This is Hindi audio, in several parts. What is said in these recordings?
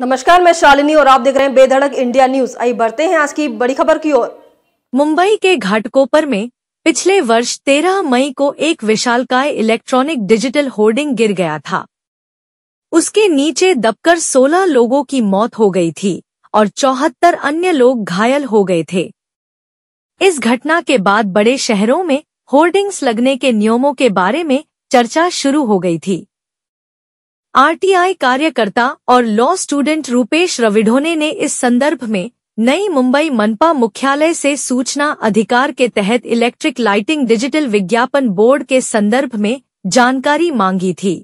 नमस्कार, मैं शालिनी और आप देख रहे हैं बेधड़क इंडिया न्यूज। आइए बढ़ते हैं आज की बड़ी खबर की ओर। मुंबई के घाटकोपर में पिछले वर्ष 13 मई को एक विशालकाय इलेक्ट्रॉनिक डिजिटल होर्डिंग गिर गया था। उसके नीचे दबकर 16 लोगों की मौत हो गई थी और 74 अन्य लोग घायल हो गए थे। इस घटना के बाद बड़े शहरों में होर्डिंग्स लगने के नियमों के बारे में चर्चा शुरू हो गई थी। आरटीआई कार्यकर्ता और लॉ स्टूडेंट रूपेश रविढोने ने इस संदर्भ में नई मुंबई मनपा मुख्यालय से सूचना अधिकार के तहत इलेक्ट्रिक लाइटिंग डिजिटल विज्ञापन बोर्ड के संदर्भ में जानकारी मांगी थी।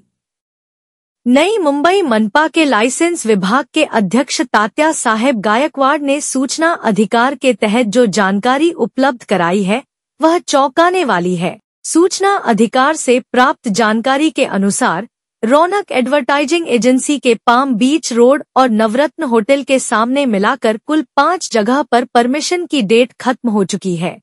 नई मुंबई मनपा के लाइसेंस विभाग के अध्यक्ष तात्या साहेब गायकवाड़ ने सूचना अधिकार के तहत जो जानकारी उपलब्ध कराई है वह चौंकाने वाली है। सूचना अधिकार से प्राप्त जानकारी के अनुसार रौनक एडवर्टाइजिंग एजेंसी के पाम बीच रोड और नवरत्न होटल के सामने मिलाकर कुल 5 जगह पर परमिशन की डेट खत्म हो चुकी है।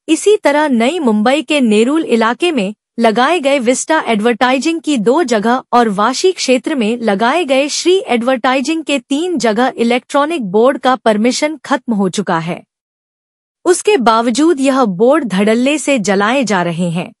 इसी तरह नई मुंबई के नेरुल इलाके में लगाए गए विस्टा एडवर्टाइजिंग की 2 जगह और वाशी क्षेत्र में लगाए गए श्री एडवर्टाइजिंग के 3 जगह इलेक्ट्रॉनिक बोर्ड का परमिशन खत्म हो चुका है। उसके बावजूद यह बोर्ड धड़ल्ले से जलाए जा रहे हैं।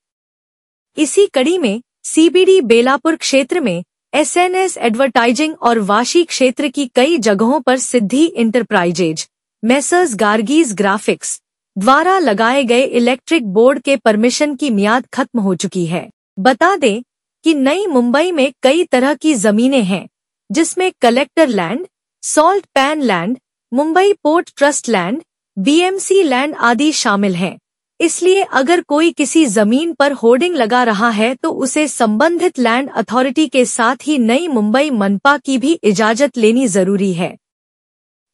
इसी कड़ी में सीबीडी बेलापुर क्षेत्र में एसएनएस एडवर्टाइजिंग और वाशी क्षेत्र की कई जगहों पर सिद्धि इंटरप्राइजेज, मेसर्स गार्गीज ग्राफिक्स द्वारा लगाए गए इलेक्ट्रिक बोर्ड के परमिशन की मियाद खत्म हो चुकी है। बता दें कि नई मुंबई में कई तरह की जमीनें हैं, जिसमें collector land, salt pan land, Mumbai port trust land, BMC land आदि शामिल हैं। इसलिए अगर कोई किसी जमीन पर होर्डिंग लगा रहा है तो उसे संबंधित लैंड अथॉरिटी के साथ ही नई मुंबई मनपा की भी इजाजत लेनी जरूरी है।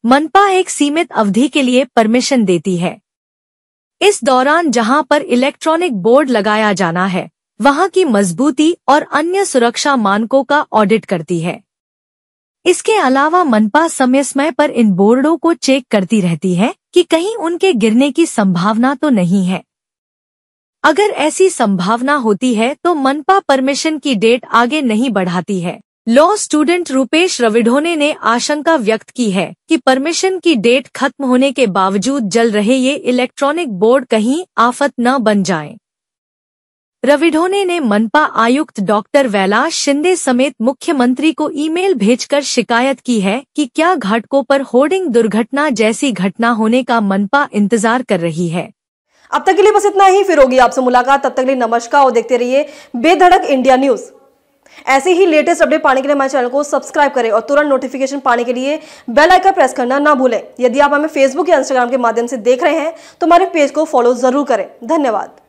मनपा एक सीमित अवधि के लिए परमिशन देती है। इस दौरान जहां पर इलेक्ट्रॉनिक बोर्ड लगाया जाना है वहां की मजबूती और अन्य सुरक्षा मानकों का ऑडिट करती है। इसके अलावा मनपा समय समय पर इन बोर्डों को चेक करती रहती है कि कहीं उनके गिरने की संभावना तो नहीं है। अगर ऐसी संभावना होती है तो मनपा परमिशन की डेट आगे नहीं बढ़ाती है। लॉ स्टूडेंट रूपेश रविढोने ने आशंका व्यक्त की है कि परमिशन की डेट खत्म होने के बावजूद जल रहे ये इलेक्ट्रॉनिक बोर्ड कहीं आफत न बन जाएं। रविढोने ने मनपा आयुक्त डॉक्टर वैलाश शिंदे समेत मुख्यमंत्री को ईमेल भेजकर शिकायत की है कि क्या घाटकोपर होर्डिंग दुर्घटना जैसी घटना होने का मनपा इंतजार कर रही है। अब तक के लिए बस इतना ही, फिर होगी आपसे मुलाकात। तब तक के लिए नमस्कार और देखते रहिए बेधड़क इंडिया न्यूज। ऐसे ही लेटेस्ट अपडेट पाने के लिए हमारे चैनल को सब्सक्राइब करें और तुरंत नोटिफिकेशन पाने के लिए बेल आइकन प्रेस करना ना भूलें। यदि आप हमें फेसबुक या इंस्टाग्राम के माध्यम से देख रहे हैं तो हमारे पेज को फॉलो जरूर करें। धन्यवाद।